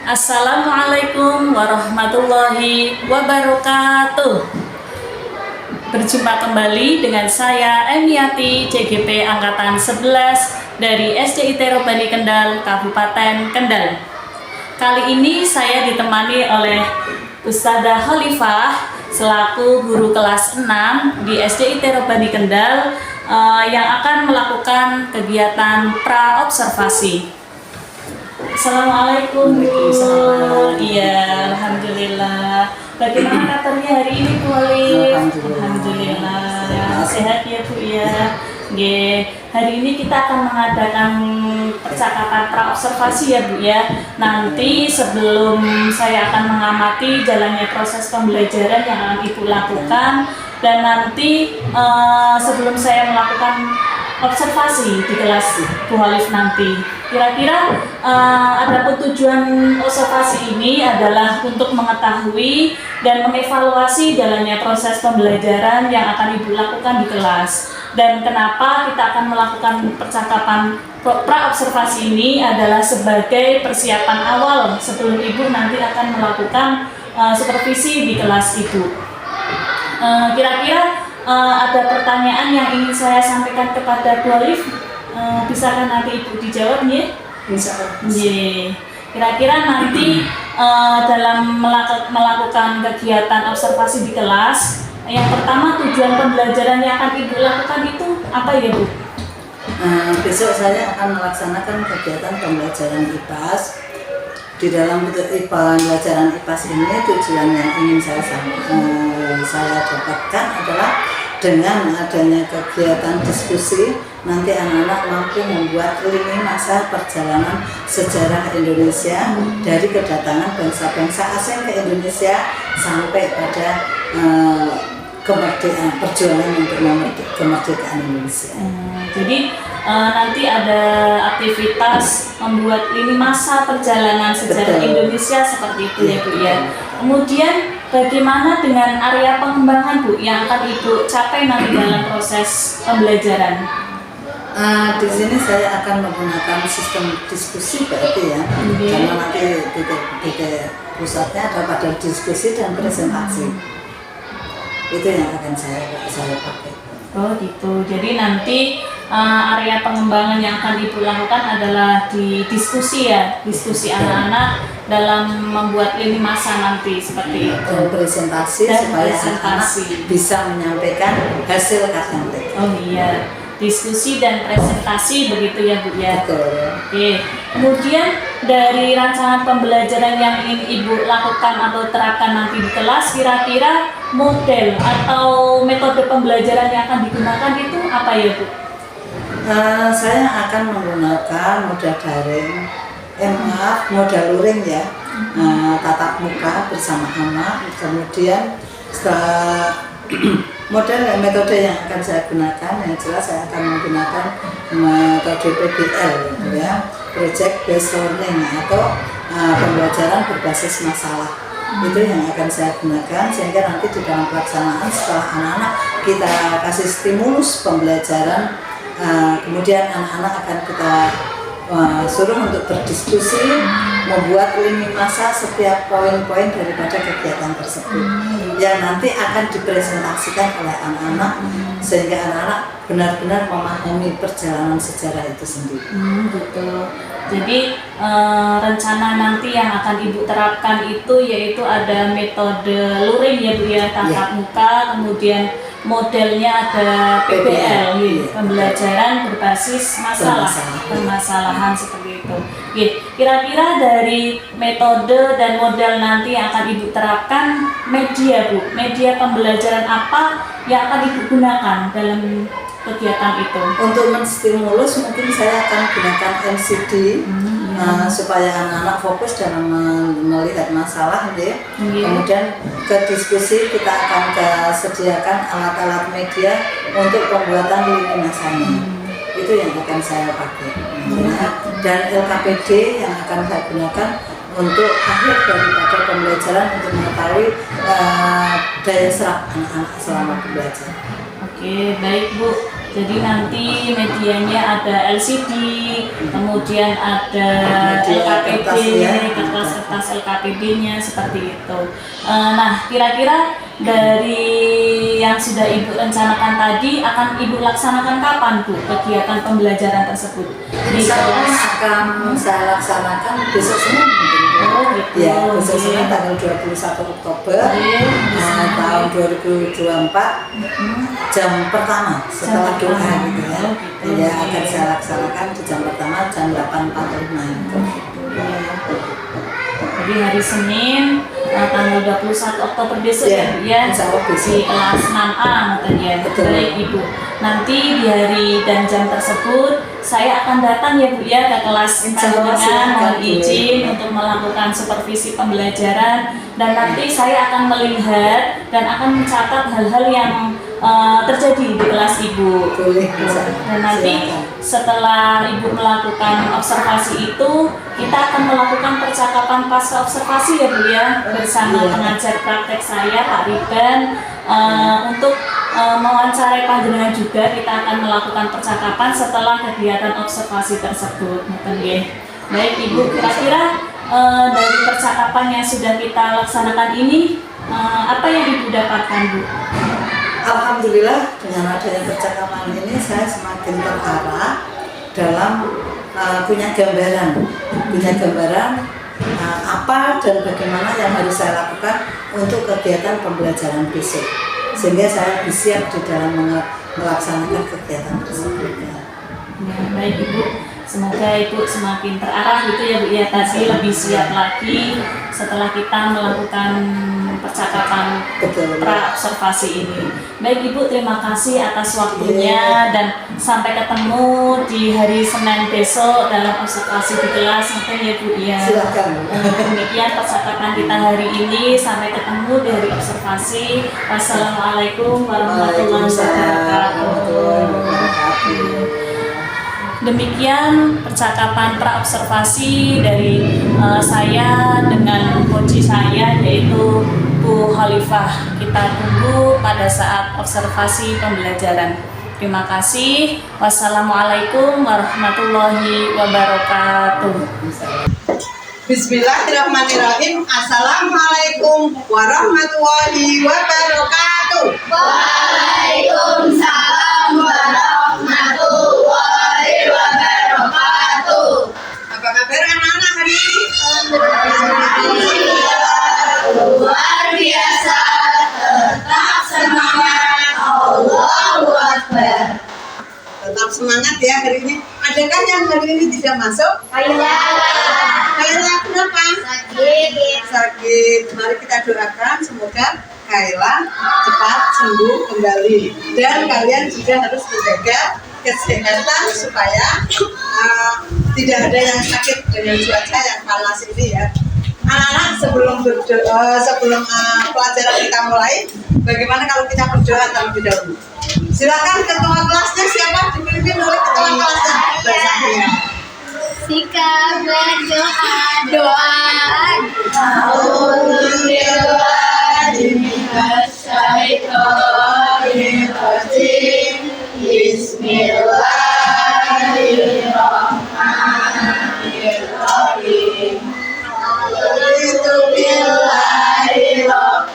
Assalamualaikum warahmatullahi wabarakatuh. Berjumpa kembali dengan saya Emiati CGP Angkatan 11 dari SDIT Robani Kendal, Kabupaten Kendal. Kali ini saya ditemani oleh Ustadzah Khalifah selaku guru kelas 6 di SDIT Robani Kendal yang akan melakukan kegiatan pra-observasi. Assalamualaikum Bu. Iya, alhamdulillah. Bagaimana kabarnya hari ini Bu Alif? Alhamdulillah. Sehat ya Bu ya. Hari ini kita akan mengadakan percakapan pra-observasi ya Bu ya. Nanti sebelum saya akan mengamati jalannya proses pembelajaran yang akan Ibu lakukan, dan nanti sebelum saya melakukan observasi di kelas Bu Alif nanti, kira-kira ada tujuan observasi ini adalah untuk mengetahui dan mengevaluasi jalannya proses pembelajaran yang akan Ibu lakukan di kelas. Dan kenapa kita akan melakukan percakapan pra-observasi ini adalah sebagai persiapan awal sebelum Ibu nanti akan melakukan supervisi di kelas Ibu. Kira-kira ada pertanyaan yang ingin saya sampaikan kepada Bu Alif, bisakah nanti Ibu dijawab ya? Bisa. Kira-kira nanti dalam melakukan kegiatan observasi di kelas, yang pertama tujuan pembelajaran yang akan Ibu lakukan itu apa ya Bu? Besok saya akan melaksanakan kegiatan pembelajaran IPAS. Di dalam pembelajaran IPAS ini tujuan yang ingin saya dapatkan adalah dengan adanya kegiatan diskusi, nanti anak-anak mampu membuat lini masa perjalanan sejarah Indonesia dari kedatangan bangsa-bangsa asing ke Indonesia sampai pada kemerdekaan, perjuangan untuk kemerdekaan Indonesia. Jadi nanti ada aktivitas membuat lini masa perjalanan sejarah Indonesia seperti itu ya Bu ya. Kemudian bagaimana dengan area pengembangan Bu yang akan Ibu capai nanti dalam proses pembelajaran? Di sini saya akan menggunakan sistem diskusi berarti ya, karena nanti titik pusatnya ada pada diskusi dan presentasi. Itu yang akan saya pakai. Oh gitu. Jadi nanti area pengembangan yang akan Ibu lakukan adalah di diskusi ya, diskusi anak-anak dalam membuat lini masa nanti seperti itu. Dan presentasi supaya anak-anak bisa menyampaikan hasil karya mereka. Oh iya, diskusi dan presentasi begitu ya Bu ya. Betul. Oke. Kemudian dari rancangan pembelajaran yang ingin Ibu lakukan atau terapkan nanti di kelas, kira-kira model atau metode pembelajaran yang akan digunakan itu apa ya Bu? Saya akan menggunakan model daring, model luring ya, tatap muka bersama anak. Kemudian setelah metode yang akan saya gunakan, yang jelas saya akan menggunakan metode PBL ya, Project Based Learning atau pembelajaran berbasis masalah. Itu yang akan saya gunakan, sehingga nanti di dalam pelaksanaan setelah anak-anak kita kasih stimulus pembelajaran, kemudian anak-anak akan kita suruh untuk berdiskusi, membuat lini masa setiap poin-poin daripada kegiatan tersebut yang nanti akan dipresentasikan oleh anak-anak, sehingga anak-anak benar-benar memahami perjalanan sejarah itu sendiri. Gitu. Jadi rencana nanti yang akan Ibu terapkan itu yaitu ada metode luring ya Bu ya, tatap muka, kemudian modelnya ada PBL, pembelajaran berbasis permasalahan seperti itu. Kira-kira dari metode dan model nanti yang akan Ibu terapkan, media Bu, media pembelajaran apa yang akan Ibu gunakan dalam kegiatan itu? Untuk menstimulus mungkin saya akan gunakan MCD supaya anak-anak fokus dalam melihat masalah gitu. Kemudian ke diskusi kita akan sediakan alat-alat media untuk pembuatan lini masanya. Itu yang akan saya pakai. Dan LKPD yang akan saya gunakan untuk akhir daripada pembelajaran untuk mengetahui daya serap anak-anak selama belajar. Oke, baik Bu. Jadi nanti medianya ada LCD, kemudian ada Media LKPD, kertas ya. kertas-kertas LKPD-nya seperti itu. Nah, kira-kira dari yang sudah Ibu rencanakan tadi akan Ibu laksanakan kapan Bu kegiatan pembelajaran tersebut? Di Misalnya kelas. akan saya laksanakan besok Senin mungkin. Oh, gitu. Ya, besok Oke. Senin tanggal 21 Oktober Oke, bisa. tahun 2024 jam pertama setelah Jam doa pertama. gitu ya. Oh, gitu. Ya akan saya laksanakan di jam pertama jam 8.45 itu. Jadi hari Senin tanggal 21 Oktober besok Ya, ya Bu ya, insya Allah besok. di kelas 6A katanya. Betul. Baik Ibu. Nanti di hari dan jam tersebut saya akan datang ya Bu ya ke kelas Insya Allah, panjenengan, silakan, mohon Bu. izin untuk melakukan supervisi pembelajaran dan nanti saya akan melihat dan akan mencatat hal-hal yang terjadi di kelas Ibu. Boleh, bisa. Dan nanti Silakan. setelah Ibu melakukan observasi itu, kita akan melakukan percakapan pasca observasi ya Bu ya, bersama Iya. pengajar praktek saya Pak Riban. Untuk mewawancarai panjenengan juga kita akan melakukan percakapan setelah kegiatan observasi tersebut. Ngoten nggih. Baik Ibu, kira-kira dari percakapan yang sudah kita laksanakan ini apa yang Ibu dapatkan Bu? Alhamdulillah dengan adanya percakapan ini saya semakin terarah dalam punya gambaran apa dan bagaimana yang harus saya lakukan untuk kegiatan pembelajaran besok, sehingga saya lebih siap di dalam melaksanakan kegiatan tersebut. Ya, baik Ibu, semoga Ibu semakin terarah gitu ya Bu ya, tadi lebih siap lagi setelah kita melakukan percakapan Betul. pra-observasi ini. Baik Ibu, terima kasih atas waktunya dan sampai ketemu di hari Senin besok dalam observasi di kelas. Mungkin ya Bu ya. Silakan. Demikian percakapan kita hari ini, sampai ketemu di hari observasi. Wassalamualaikum warahmatullahi Waalaikumsalam warahmatullahi wabarakatuh. wabarakatuh. Demikian percakapan pra-observasi dari saya dengan coach saya yaitu Bu Khalifah. Kita tunggu pada saat observasi pembelajaran. Terima kasih. Wassalamualaikum warahmatullahi wabarakatuh. Bismillahirrahmanirrahim. Assalamualaikum warahmatullahi wabarakatuh. Waalaikumsalam warahmatullahi wabarakatuh. Apa kabar anak-anak hari ini? Luar biasa, tetap semangat. Allahu Akbar. Tetap semangat ya hari ini. Adakah yang hari ini tidak masuk? Kailah Kayla kenapa? Sakit. Mari kita doakan semoga Kayla cepat sembuh kembali. Dan kalian juga harus menjaga kesehatan supaya tidak ada yang sakit dengan cuaca yang panas ini ya. Anak-anak sebelum pelajaran kita mulai, bagaimana kalau kita berdoa terlebih dahulu? Silakan ketua kelasnya, siapa dipimpin oleh ketua kelasnya? Baik, Sikap berdoa, doa. Bismillahirrahmanirrahim. Itu billahi wa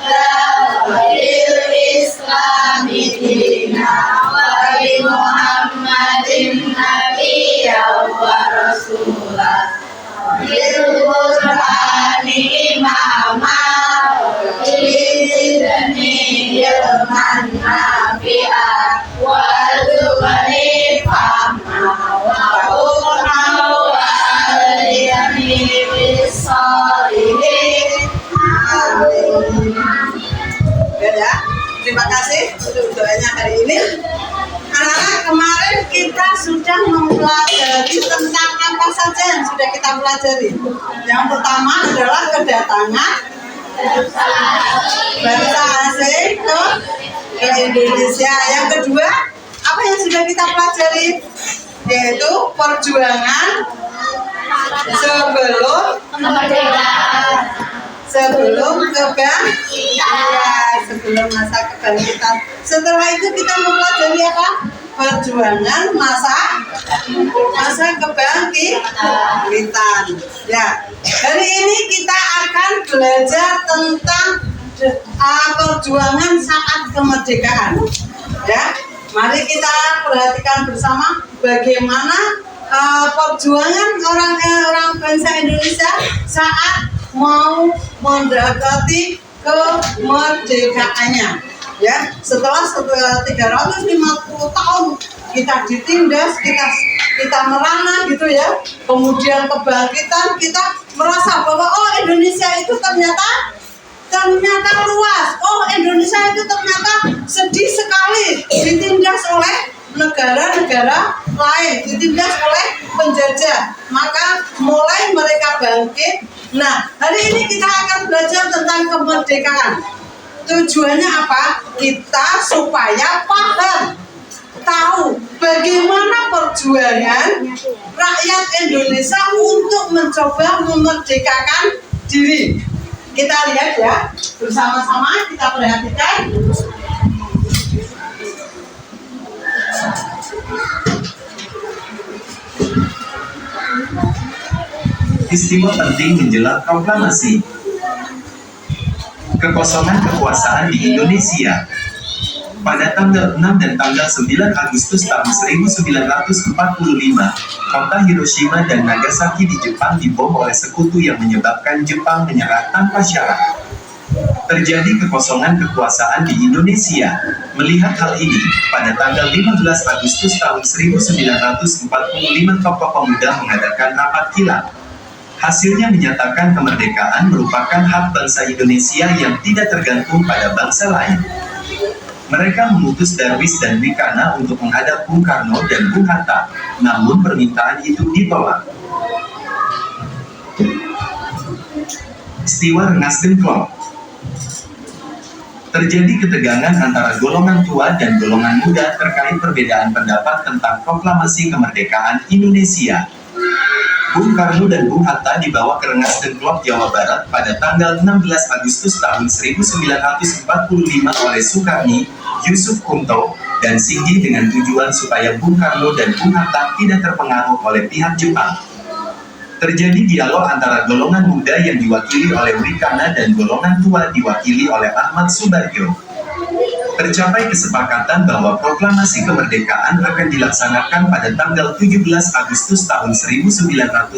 bil islami dina wa bi Muhammadin nabiyya wa rasulah bil Qur'ani imama bi'izni ilman nafi'a wa zuhri fahma wa qurna wa aliyani bisalihin. ya. Terima kasih untuk doanya hari ini. Anak-anak, kemarin kita sudah mempelajari tentang apa saja yang sudah kita pelajari. Yang pertama adalah kedatangan bangsa asing ke Indonesia. Yang kedua, apa yang sudah kita pelajari? Yaitu perjuangan sebelum kebangkitan, sebelum masa kebangkitan. Setelah itu kita mempelajari apa? perjuangan masa kebangkitan. Ya, hari ini kita akan belajar tentang perjuangan saat kemerdekaan. Ya, mari kita perhatikan bersama bagaimana perjuangan orang bangsa Indonesia saat mau mendekati kemerdekaannya. Ya, setelah 350 tahun kita ditindas, kita merana gitu ya. Kemudian kebangkitan, kita merasa bahwa oh Indonesia itu ternyata luas. Oh Indonesia itu ternyata sedih sekali ditindas oleh negara-negara lain, ditindas oleh penjajah. Maka mulai mereka bangkit. Nah, hari ini kita akan belajar tentang kemerdekaan. Tujuannya apa? Kita supaya paham, tahu bagaimana perjuangan rakyat Indonesia untuk mencoba memerdekakan diri. Kita lihat ya, bersama-sama kita perhatikan. Istimewa penting menjelang proklamasi. Kekosongan kekuasaan di Indonesia. Pada tanggal 6 dan tanggal 9 Agustus tahun 1945, kota Hiroshima dan Nagasaki di Jepang dibom oleh sekutu yang menyebabkan Jepang menyerah tanpa syarat. Terjadi kekosongan kekuasaan di Indonesia. Melihat hal ini, pada tanggal 15 Agustus tahun 1945 tokoh pemuda mengadakan rapat kilaf. Hasilnya menyatakan kemerdekaan merupakan hak bangsa Indonesia yang tidak tergantung pada bangsa lain. Mereka mengutus Darwis dan Wikana untuk menghadap Bung Karno dan Bung Hatta, namun permintaan itu ditolak. Peristiwa Rengas Dengklok. Terjadi ketegangan antara golongan tua dan golongan muda terkait perbedaan pendapat tentang proklamasi kemerdekaan Indonesia. Bung Karno dan Bung Hatta dibawa ke Rengas Dengklok, Jawa Barat pada tanggal 16 Agustus tahun 1945 oleh Sukarni, Yusuf Kumto, dan Singgi dengan tujuan supaya Bung Karno dan Bung Hatta tidak terpengaruh oleh pihak Jepang. Terjadi dialog antara golongan muda yang diwakili oleh Wikana dan golongan tua diwakili oleh Ahmad Subarjo. Tercapai kesepakatan bahwa proklamasi kemerdekaan akan dilaksanakan pada tanggal 17 Agustus tahun 1945.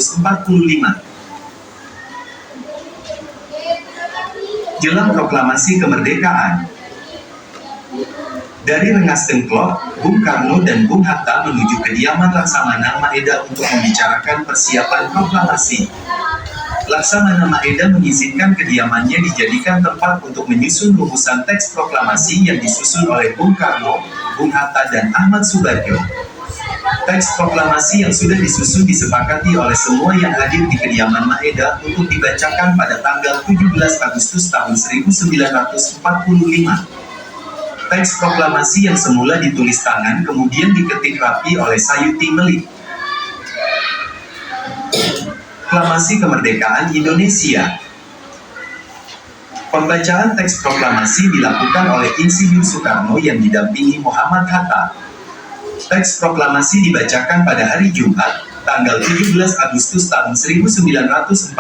Jelang proklamasi kemerdekaan. Dari Rengas Dengklok, Bung Karno dan Bung Hatta menuju kediaman Laksamana Maeda untuk membicarakan persiapan proklamasi. Laksamana Maeda mengizinkan kediamannya dijadikan tempat untuk menyusun rumusan teks proklamasi yang disusun oleh Bung Karno, Bung Hatta, dan Ahmad Subarjo. Teks proklamasi yang sudah disusun disepakati oleh semua yang hadir di kediaman Maeda untuk dibacakan pada tanggal 17 Agustus tahun 1945. Teks proklamasi yang semula ditulis tangan kemudian diketik rapi oleh Sayuti Melik. Proklamasi Kemerdekaan Indonesia. Pembacaan teks proklamasi dilakukan oleh Insinyur Soekarno yang didampingi Muhammad Hatta. Teks proklamasi dibacakan pada hari Jumat, tanggal 17 Agustus tahun 1945,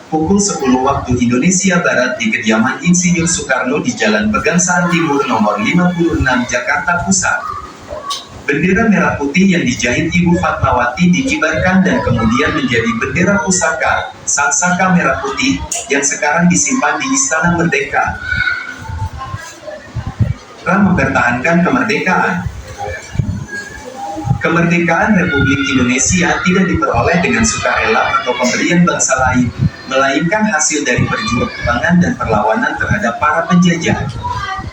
pukul 10 waktu Indonesia Barat di kediaman Insinyur Soekarno di Jalan Pegangsaan Timur nomor 56 Jakarta Pusat. Bendera merah putih yang dijahit Ibu Fatmawati dikibarkan dan kemudian menjadi bendera pusaka, sangsaka merah putih, yang sekarang disimpan di Istana Merdeka. Mempertahankan kemerdekaan. Kemerdekaan Republik Indonesia tidak diperoleh dengan sukarela atau pemberian bangsa lain, melainkan hasil dari perjuangan dan perlawanan terhadap para penjajah.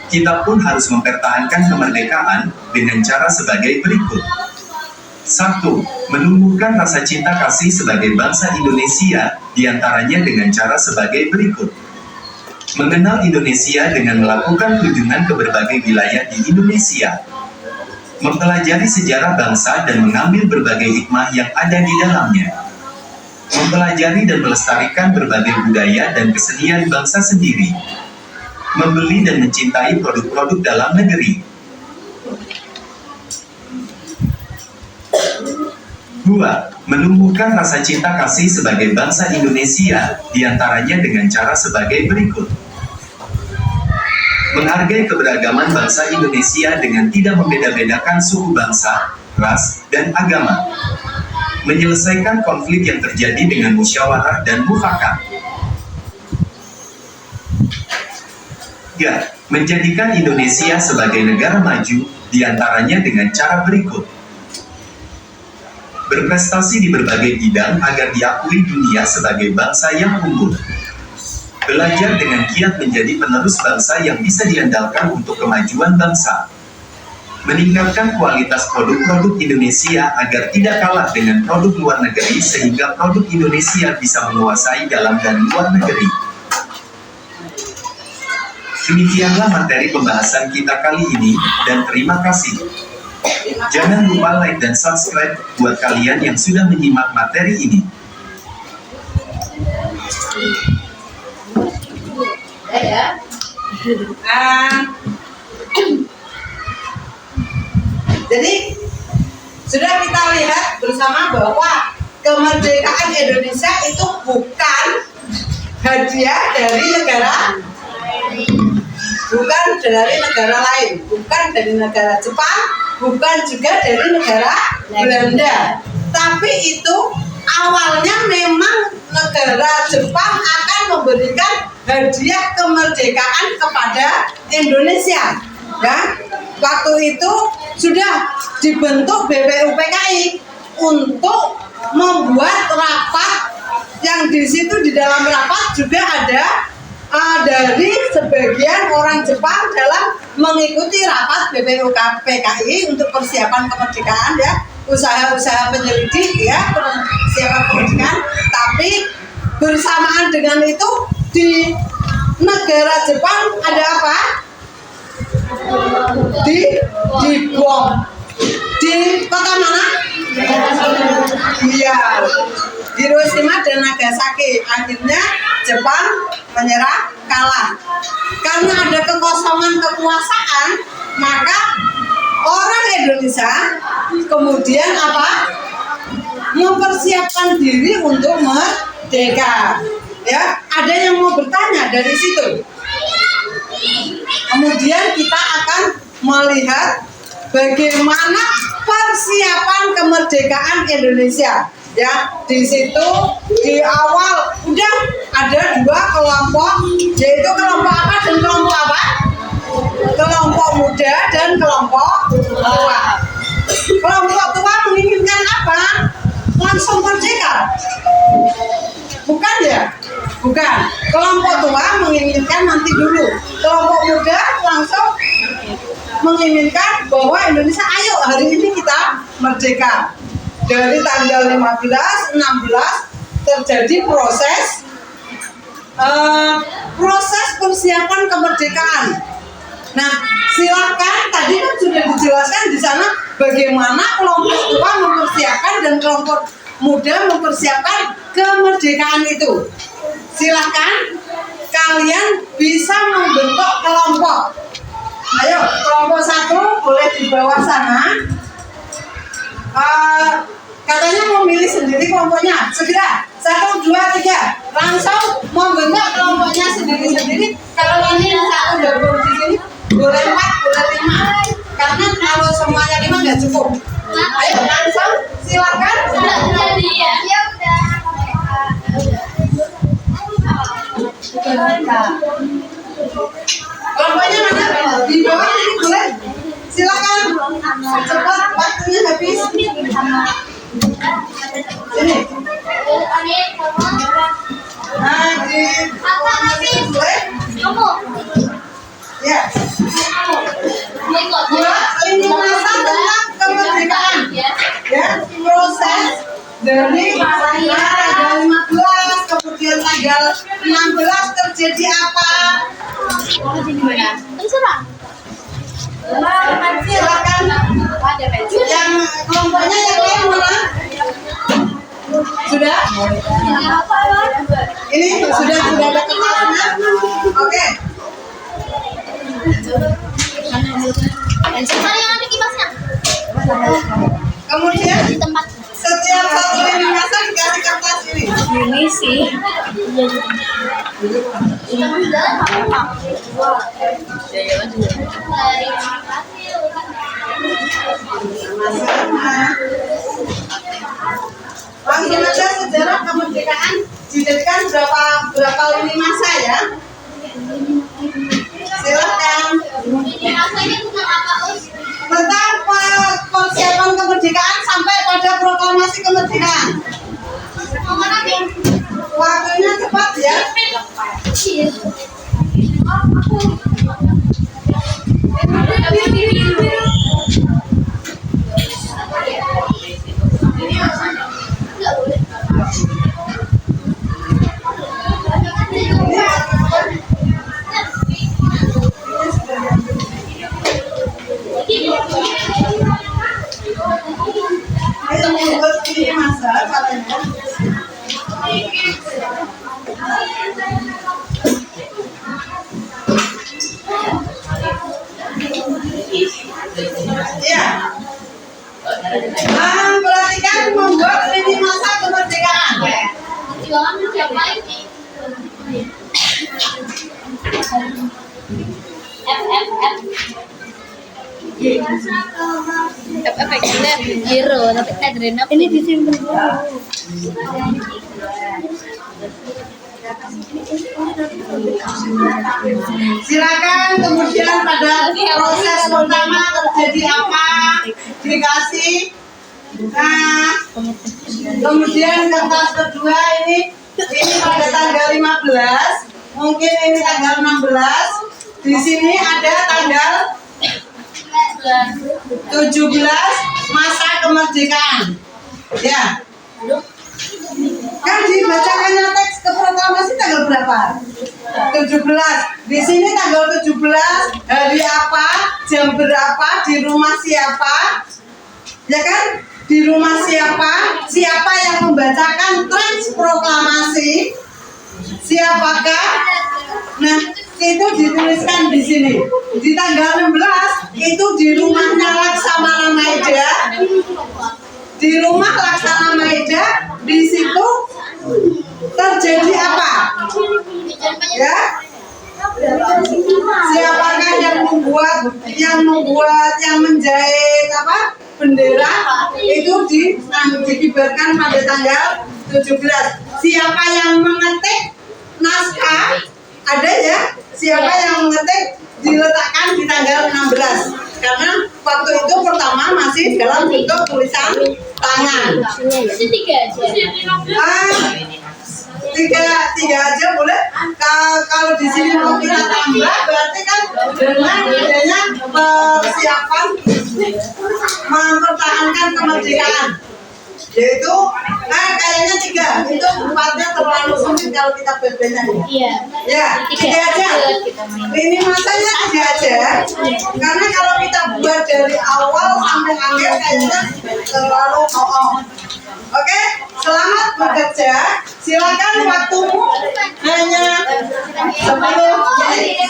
Kita pun harus mempertahankan kemerdekaan dengan cara sebagai berikut. 1. Menumbuhkan rasa cinta kasih sebagai bangsa Indonesia, diantaranya dengan cara sebagai berikut. Mengenal Indonesia dengan melakukan kunjungan ke berbagai wilayah di Indonesia. Mempelajari sejarah bangsa dan mengambil berbagai hikmah yang ada di dalamnya. Mempelajari dan melestarikan berbagai budaya dan kesenian bangsa sendiri. Membeli dan mencintai produk-produk dalam negeri. 2. Menumbuhkan rasa cinta kasih sebagai bangsa Indonesia, diantaranya dengan cara sebagai berikut. Menghargai keberagaman bangsa Indonesia dengan tidak membeda-bedakan suku bangsa, ras, dan agama. Menyelesaikan konflik yang terjadi dengan musyawarah dan mufakat. 3. Menjadikan Indonesia sebagai negara maju, diantaranya dengan cara berikut. Berprestasi di berbagai bidang agar diakui dunia sebagai bangsa yang unggul. Belajar dengan giat menjadi penerus bangsa yang bisa diandalkan untuk kemajuan bangsa. Meningkatkan kualitas produk-produk Indonesia agar tidak kalah dengan produk luar negeri sehingga produk Indonesia bisa menguasai dalam dan luar negeri. Demikianlah materi pembahasan kita kali ini, dan terima kasih. Jangan lupa like dan subscribe buat kalian yang sudah menyimak materi ini. Jadi sudah kita lihat bersama bahwa kemerdekaan Indonesia itu bukan hadiah dari negara, bukan dari negara lain, bukan dari negara Jepang, bukan juga dari negara Belanda. Tapi itu awalnya memang negara Jepang akan memberikan hadiah kemerdekaan kepada Indonesia. Ya, waktu itu sudah dibentuk BPUPKI untuk membuat rapat yang di situ di dalam rapat juga ada dari sebagian orang Jepang dalam mengikuti rapat BPUPKI untuk persiapan kemerdekaan, ya, usaha-usaha penyelidik, ya, persiapan kemerdekaan. Tapi bersamaan dengan itu di negara Jepang ada apa? Dibom di kota mana? Iya, Hiroshima dan Nagasaki. Akhirnya Jepang menyerah, kalah. Karena ada kekosongan kekuasaan, maka orang Indonesia kemudian apa? Mempersiapkan diri untuk merdeka. Ya, ada yang mau bertanya dari situ. Kemudian kita akan melihat bagaimana persiapan kemerdekaan Indonesia. Ya, di situ di awal udah ada dua kelompok, yaitu kelompok apa dan kelompok apa? Kelompok muda dan kelompok tua. Kelompok tua menginginkan apa? Langsung merdeka. Bukan ya? Bukan. Kelompok tua menginginkan nanti dulu. Kelompok muda langsung menginginkan bahwa Indonesia, ayo hari ini kita merdeka. Dari tanggal 15, 16 terjadi proses persiapan kemerdekaan. Nah, silakan, tadi kan sudah dijelaskan di sana bagaimana kelompok tua mempersiapkan dan kelompok muda mempersiapkan kemerdekaan itu. Silakan kalian bisa membentuk kelompok. Ayo, kelompok 1 boleh di bawah sana. Katanya mau milih sendiri kelompoknya. Segera, 1, 2, 3 langsung membentuk kelompoknya sendiri-sendiri. Kalau ini yang 1 gabung di sini boleh 4, boleh 5. Karena kalau semuanya 5 nggak cukup. Ayo langsung silakan. Ya udah. Kelompoknya mana? Di bawah ini boleh. Silakan. Cepat, waktunya habis. Sini. Nah, di boleh. Ya. Buat penjelasan tentang kemerdekaan. Ya, proses dari tanggal 15 kemudian tanggal 16 terjadi apa? Silakan. Yang kelompoknya yang lain mana? Sudah? Ini sudah ada kelasnya. Oke. Kemudian setiap sih. Langsung aja sejarah kemerdekaan didirikan berapa lini masa ya? Silakan. Tentang persiapan kemerdekaan sampai pada proklamasi kemerdekaan. Waktunya cepat ya. Ayo membuat ini masa caranya. Ya. Perhatikan membuat lini masa kemerdekaan. Ini disimpan. Silakan kemudian pada proses pertama terjadi apa dikasih. Nah, kemudian kertas kedua ini pada tanggal 15, mungkin ini tanggal 16. Di sini ada tanggal 17 masa kemerdekaan. Ya. Kan dibacakannya teks keproklamasi tanggal berapa? 17. Di sini tanggal 17 hari apa, jam berapa, di rumah siapa? Ya kan? Di rumah siapa? Siapa yang membacakan teks proklamasi? Siapakah? Nah, itu dituliskan di sini. Di tanggal 16 itu di rumahnya Laksamana Maeda. Di rumah Laksana Maeda, di situ terjadi apa? Ya, siapakah yang menjahit apa? Bendera itu dikibarkan pada tanggal 17. Siapa yang mengetik naskah? Ada ya? Siapa yang mengetik diletakkan di tanggal 16. Karena waktu itu pertama masih dalam bentuk tulisan tangan. Tiga aja boleh. Kalau di sini mau kita tambah, berarti kan dengan adanya persiapan mempertahankan kemerdekaan. Yaitu, kayaknya 3. Itu 4-nya terlalu sulit kalau kita berbeda. Iya. Ya, 3 aja. Ini masanya 3 aja. Karena kalau kita buat dari awal sampai akhir kayaknya terlalu kokoh. Oke, selamat bekerja. Silakan waktumu hanya 10 menit.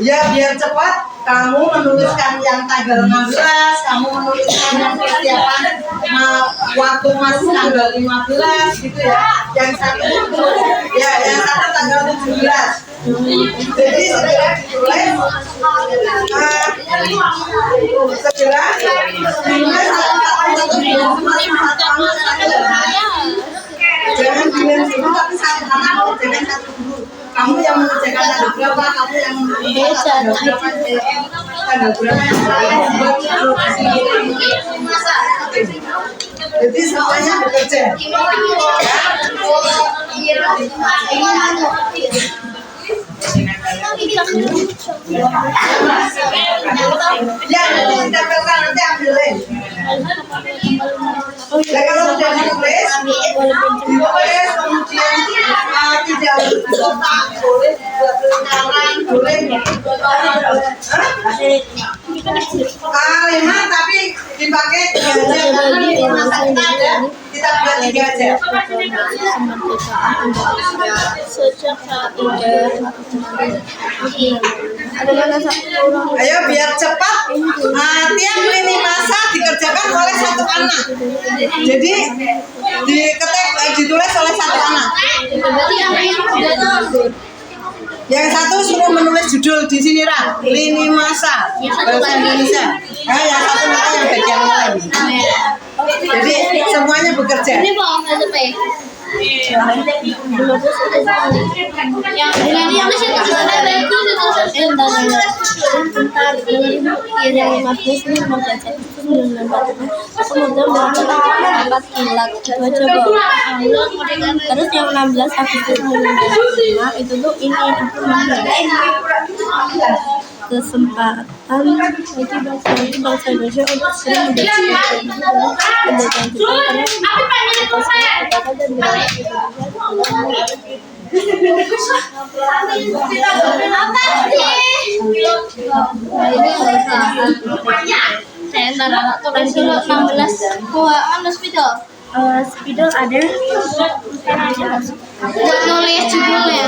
Ya, biar cepat kamu menuliskan yang tanggal 16, kamu menuliskan yang persiapan waktu masih tanggal 15 gitu ya. Yang satu tanggal 17. Jadi segera ditulis. Segera ditulis jangan bilang sini tapi satu tangan, jangan satu dulu. Kamu yang mengerjakan tanggal berapa, kamu yang mengerjakan tanggal berapa yang membuat jadi semuanya bekerja. Ya, nanti ditempelkan, nanti ambilin. Ya, kalau sudah ditulis kemudian tidak yang kotak boleh buat lingkaran boleh. Lima tapi dipakai 3 aja karena di rumah sakit ada kita buat 3 aja. Sejak saat ini Ayo biar cepat. Tiap lini masa dikerjakan oleh 1 anak. Jadi ditulis oleh 1 anak. Yang satu suruh menulis judul di sini Ra. Lini masa bahasa Indonesia. Yang satu minta yang bagian lain. Jadi semuanya bekerja. ini mau ada apa ya? Yang ini yang sih yang 15 ini membaca kemudian dapat kilat coba terus yang 16 Agustus 1945 itu tuh ini aku kesempatan bagi bangsa Indonesia untuk sering mendeteksi pendataan Jepang karena saya antara tulis dulu 16 mana spidol spidol ada buat nulis judulnya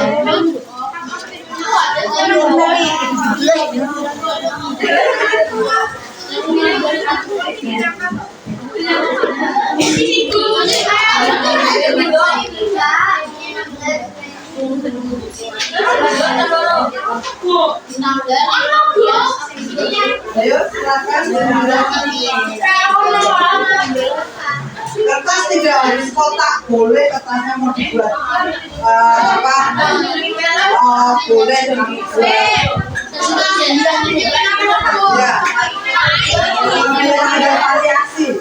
Ayo silakan. Kertas tidak harus kotak, boleh kertasnya mau dibuat boleh dibuat ya biar ada variasi.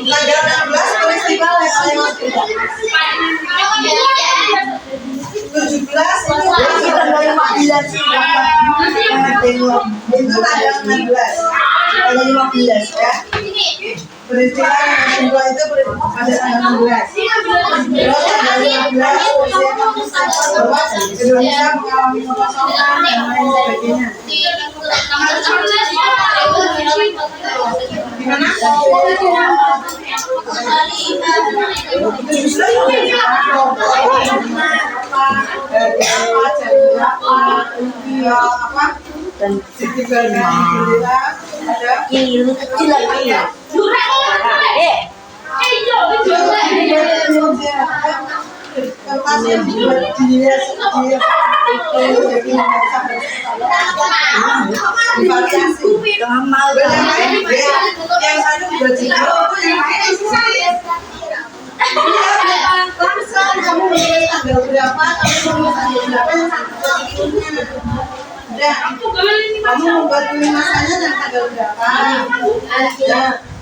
Tanggal 16 festival oleh Mas Bida. 17 itu tanggal 16 tanggal 15 ya. Peristiwa yang kedua itu pada tanggal 16. Terus tanggal 15 bahwa Indonesia mengalami kekosongan dan lain sebagainya. Gimana? Dan kecil lagi ya. Kertasnya dibuat divariasi. Yang satu buat jilid, yang lain kamu milih tanggal berapa, kamu membuat masanya dan tanggal berapa.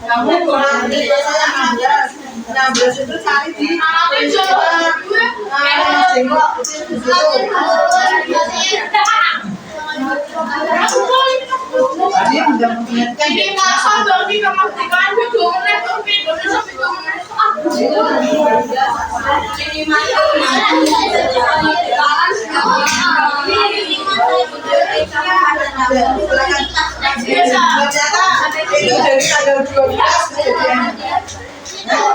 Kamu kurang masanya 16 itu cari di jengkok Tadi udah mengingatkan itu dari tanggal 12 kejadian. Tanggal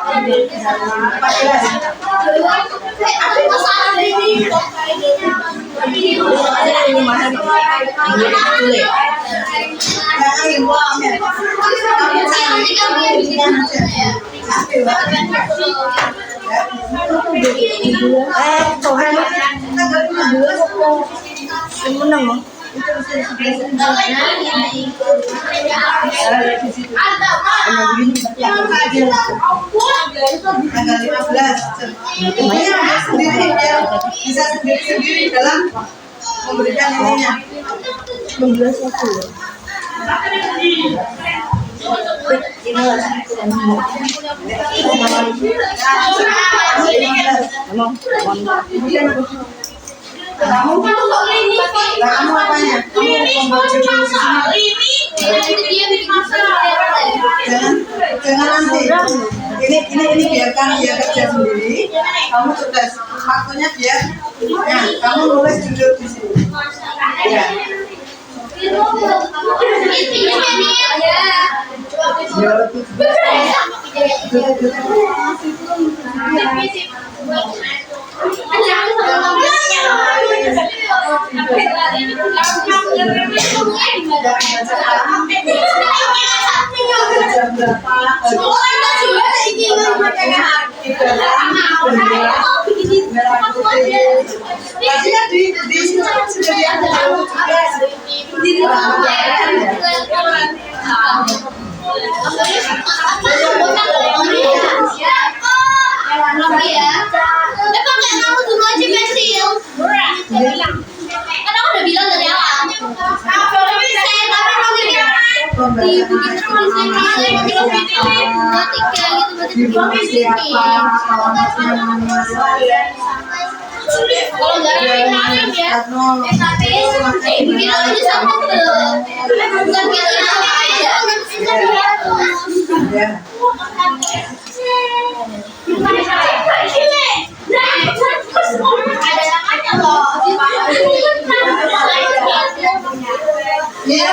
15 sendiri biar bisa sendiri dalam memberikan ininya. Kamu apanya? Kamu membawa judul di sini. Jangan nanti. Ini biarkan dia kerja sendiri. Kamu tugas. Waktunya biar. Nah, kamu nulis judul di sini. Ya. Kalau gara-gara ya, bikin aja sama bukan gitu Ya. Ya,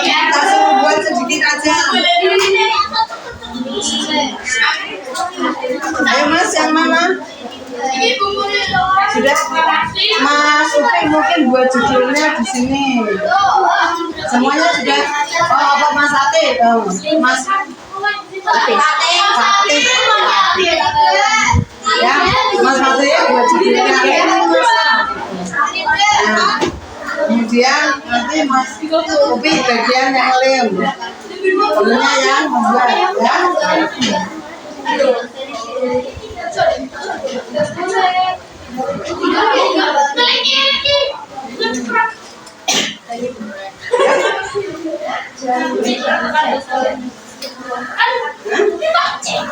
kita suruh buat sedikit aja. Ayo Mas, yang mana? Sudah, Mas Upi mungkin buat judulnya di sini. Semuanya sudah. Oh, apa Mas Ate? Oh, Mas Ate. Ya, Mas Ate ya buat judulnya. Nah, kemudian nanti Mas Upi bagian yang lem. Kamunya yang membuat ya.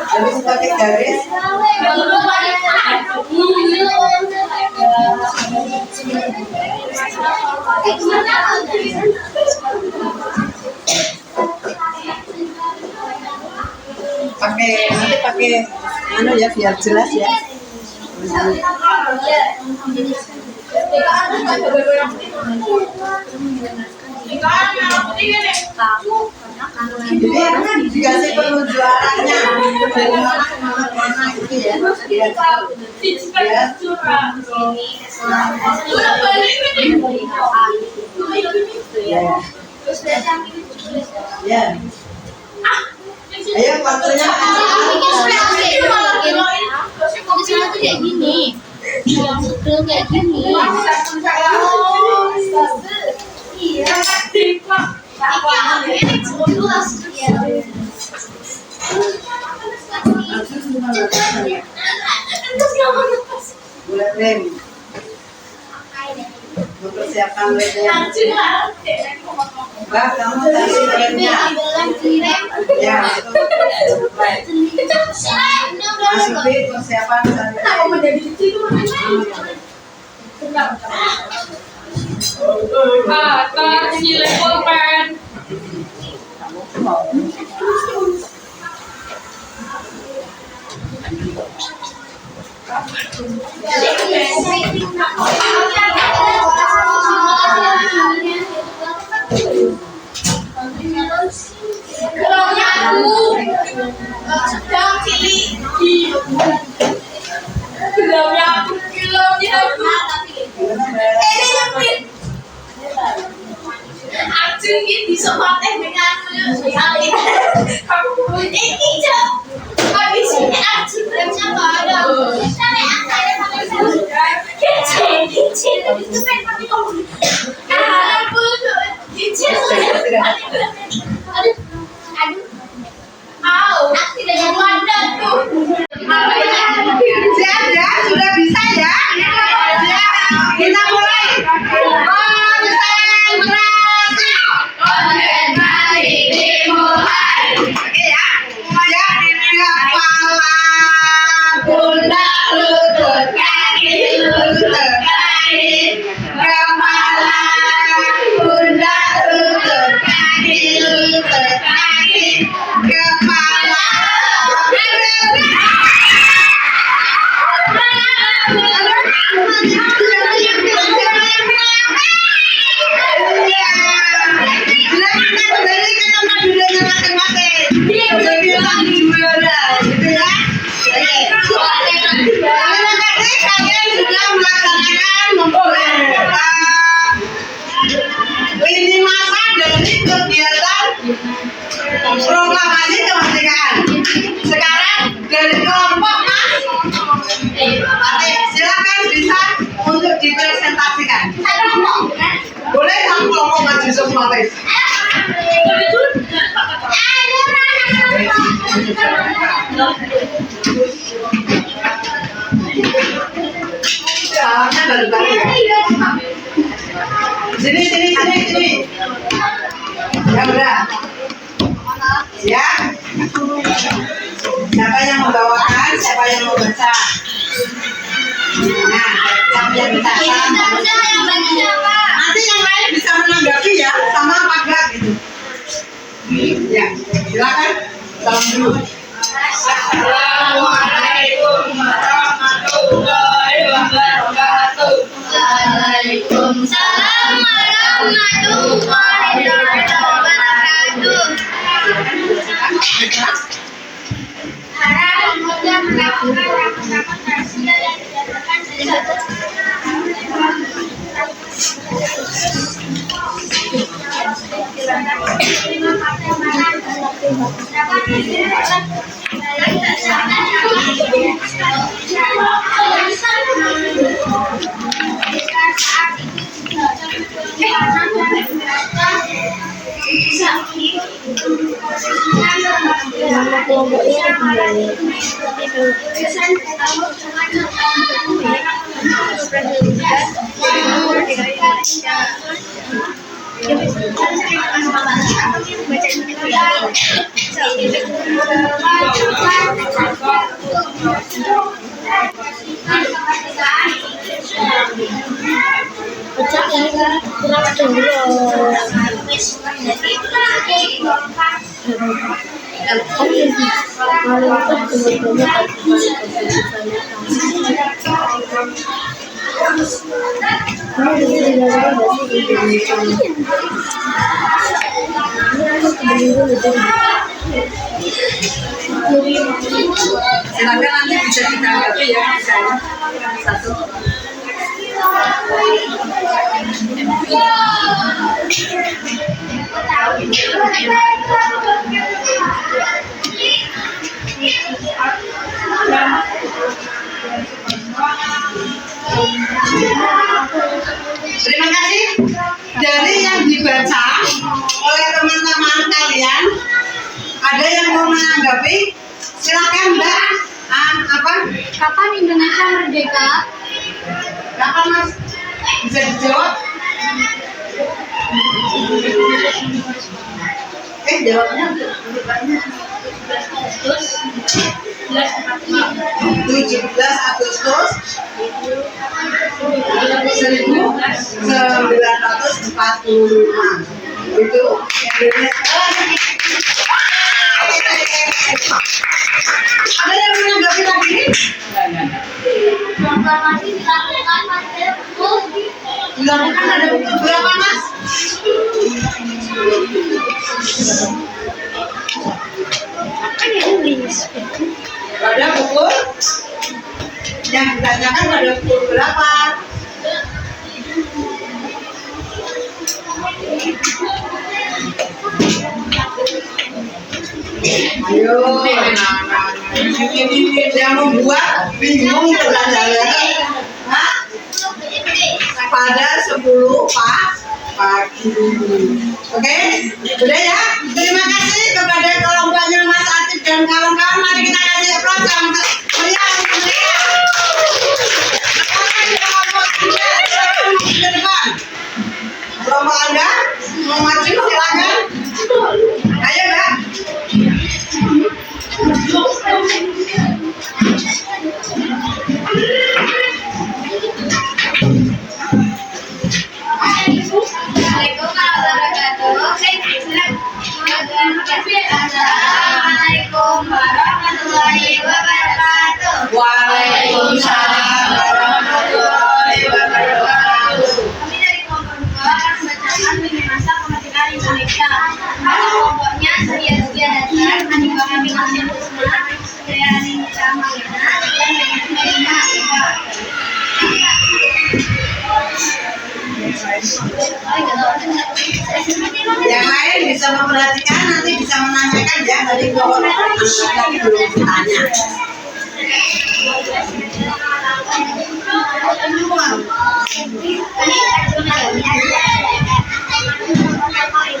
Habis pakai garis. Nanti pakai anu ya biar jelas ya. Jadi dikasih penunjuk arahnya dari mana ke mana itu ya. Ya. Ayo waktunya. Di sana tuh kayak gini, betul kayak gini. Buat rem. Mempersiapkan remnya. Mbak, kamu tadi remnya. Ya, itu. Mas Upi persiapan Kasih pulpen. Aduh, tidak ada tuh. Wes. Salamnya baru-baru ya. Sini. Ya udah. Ya. Siapa yang membawakan, siapa yang mau baca? Nah, siapa yang baca? Nanti yang lain bisa menanggapi ya, sama apa enggak gitu. Ya, silakan. Salam dulu. Assalamualaikum warahmatullahi wabarakatuh. Waalaikumsalam warahmatullahi wabarakatuh. Harap semoga mendapatkan rapat-rapat rahasia yang didapatkan dari Pecah ini kan kurang Silakan nanti bisa ditanggapi ya, misalnya satu. Terima kasih. Dari yang dibaca oleh teman-teman kalian, ada yang mau menanggapi? Silakan Mbak. Apa? Kapan Indonesia merdeka? Kapan Mas? Bisa dijawab? Jawabnya 17 Agustus 1945. Itu Indonesia. Ada yang menanggapi lagi? Proklamasi dilakukan pada pukul Dilakukan ada pukul berapa Mas? Pada pukul yang ditanyakan pada pukul berapa? Ayo, ini yang membuat bingung pertanyaannya. Pada 10 pagi. Oke, udah ya. Terima kasih kepada kelompoknya Mas Atif dan kawan-kawan. Mari kita kasih aplaus yang meriah untuk mereka. Ke depan. Kelompok Anda mau maju silakan. Ayo Mbak. Assalamualaikum warahmatullahi wabarakatuh. Waalaikumsalam warahmatullahi wabarakatuh. Kami dari kelompok 2 akan membacakan lini masa kemerdekaan Indonesia. Nama kelompoknya Surya Dasar, Hanifah Aminah Kusma, Dayani Nisa Malina, dan Melina Ika. Yang lain bisa memperhatikan, nanti bisa menanyakan ya dari kelompok lagi belum ditanya. Ini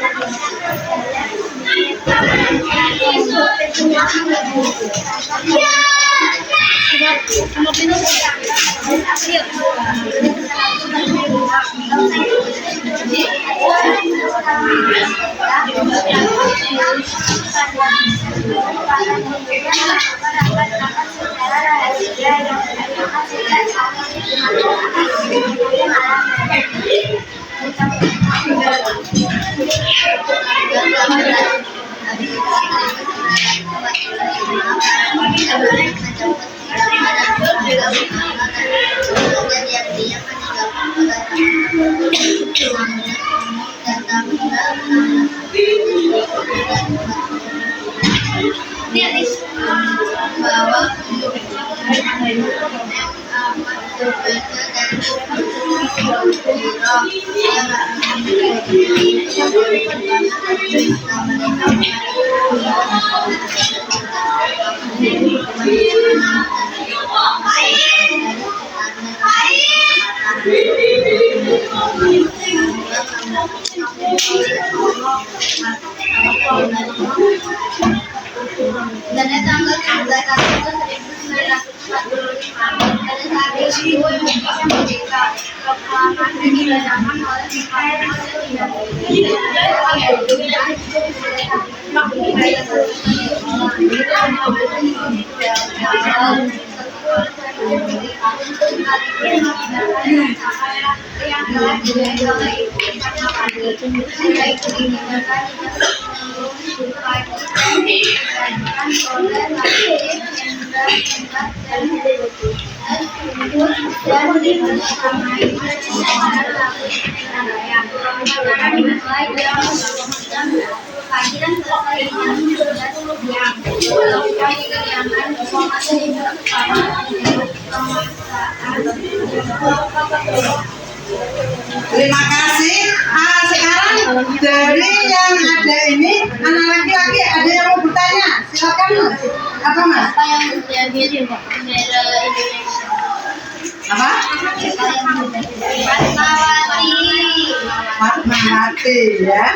Dan tanggal 13 Agustus 1945 pada saat itu Indonesia merdeka. Proklaman dibacakan oleh yang telah dilakukan oleh Terima kasih. Sekarang dari yang ada ini, anak laki-laki ada yang mau bertanya? Silakan Mas. Apa Mas? apa yang menjadi bendera Indonesia? Apa? Fatmawati ya.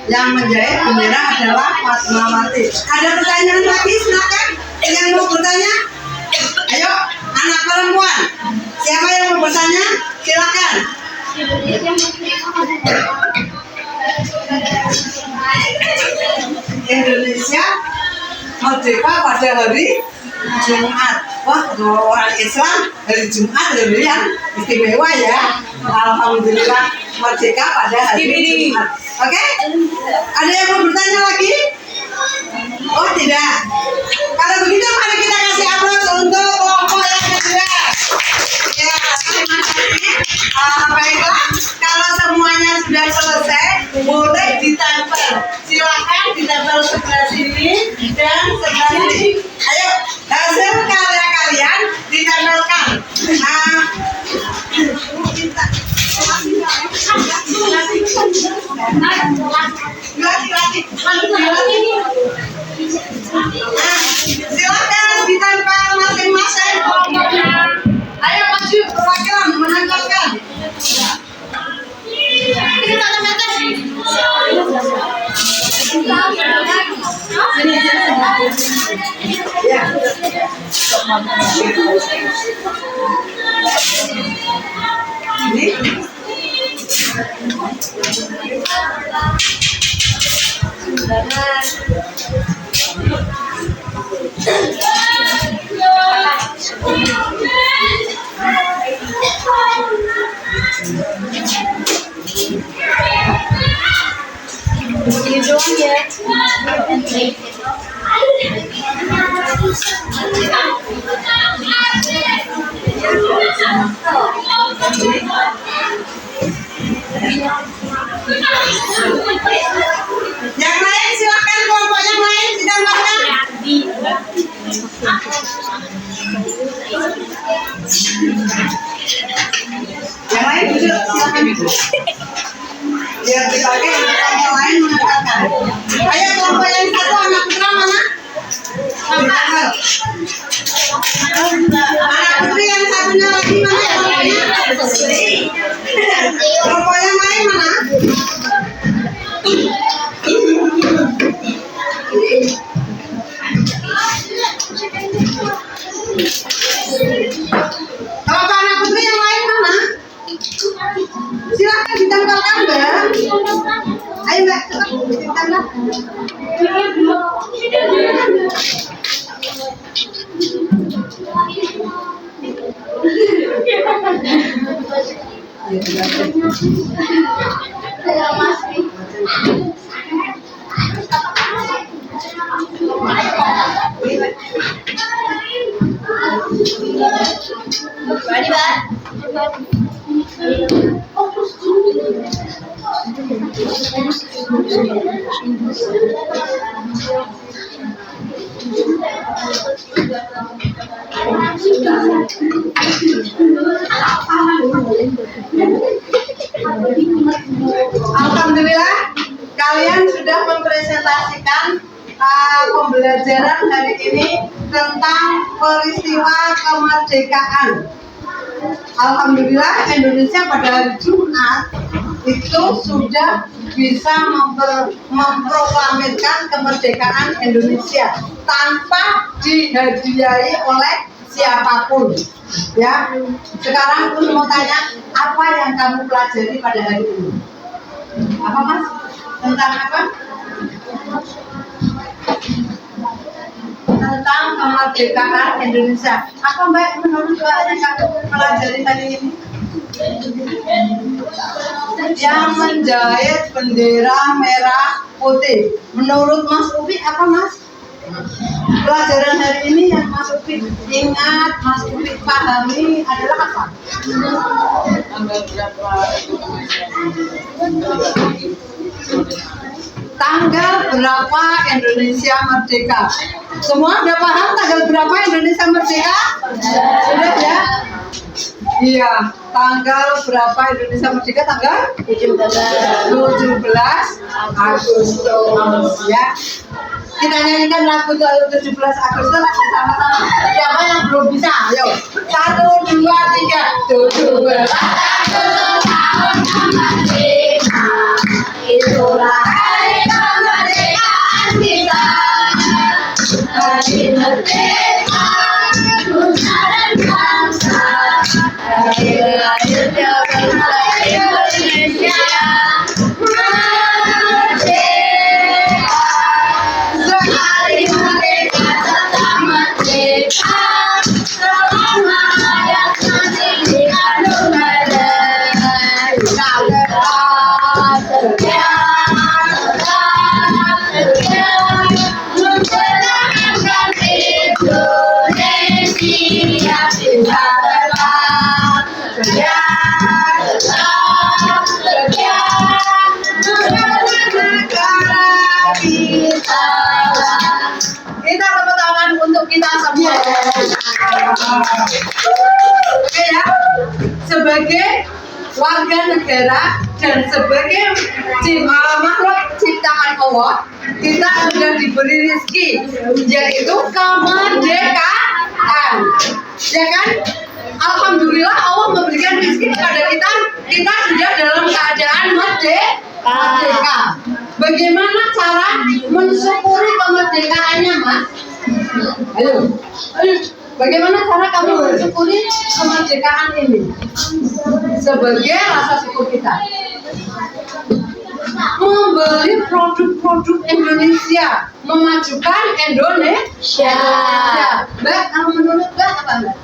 Yang menjahit bendera adalah Fatmawati. Ada pertanyaan lagi? Silakan. Yang mau bertanya? Ayo, anak perempuan. Siapa yang mau bertanya? Silakan. Indonesia merdeka pada hari Jumat. Wah, kalau orang Islam hari Jumat hari yang istimewa ya. Alhamdulillah merdeka pada hari Jumat. Oke? Ada yang mau bertanya lagi? Oh tidak. Kalau begitu mari kita kasih aplaus untuk kelompok yang kedua. Ya, terima kasih. Baiklah, kalau semuanya sudah selesai, boleh ditempel. Silakan ditempel sebelah sini dan sebelah sini. Ayo, hasil karya kalian ditempelkan. Silakan ditempel masing-masing kelompoknya. Ayo maju perwakilan menempelkan. Ya. Ini. Yang lain silakan, kelompok yang lain ditambahkan. Yang lain duduk, silakan duduk. Biar dipakai yang lain menempelkan. Ayo kelompok yang satu, anak putra mana? Anak putri yang satunya lagi mana kelompoknya? Kelompok yang lain mana? Alhamdulillah, kalian sudah mempresentasikan pembelajaran hari ini tentang peristiwa kemerdekaan. Alhamdulillah, Indonesia pada hari Jumat itu sudah bisa memproklamirkan kemerdekaan Indonesia tanpa dihadiahi oleh siapapun. Ya, sekarang aku mau tanya, apa yang kamu pelajari pada hari ini? Apa Mas? Tentang apa? Tentang kemerdekaan Indonesia. Apa Mbak menurut Mbak yang kamu pelajari hari ini? Yang menjahit bendera merah putih. Menurut Mas Upi apa Mas? Pelajaran hari ini yang Mas Upi ingat, Mas Upi pahami adalah apa? Tanggal berapa Indonesia merdeka? Semua udah paham tanggal berapa Indonesia merdeka? Sudah ya? Iya, tanggal berapa Indonesia merdeka? Tanggal 17 Agustus ya. Kita nyanyikan lagu 17 Agustus sama-sama. Siapa yang belum bisa? Ayo. 1, 2, 3. 17 Agustus tahun kemerdekaan. Itulah hari kemerdekaan kita. Hari merdeka, nusa dan bangsa. Hari lahirnya bangsa Indonesia. Sehari merdeka tetap merdeka. Selama hayat masih dikandung badan. Kita tetap setia, menjalankan Indonesia. Kita tetap setia, negara kita. Kita tepuk tangan untuk kita semua. Oke ya, sebagai warga negara dan sebagai makhluk ciptaan Allah, kita sudah diberi rezeki, yaitu kemerdekaan. Ya kan? Alhamdulillah Allah memberikan rezeki kepada kita. Kita sudah dalam keadaan merdeka. Bagaimana cara mensyukuri kemerdekaannya, Mas? Ayo. Bagaimana cara kamu mensyukuri kemerdekaan ini? Sebagai rasa syukur kita, membeli produk-produk Indonesia, memajukan Indonesia. Mbak, kalau menurut Mbak apa Mbak?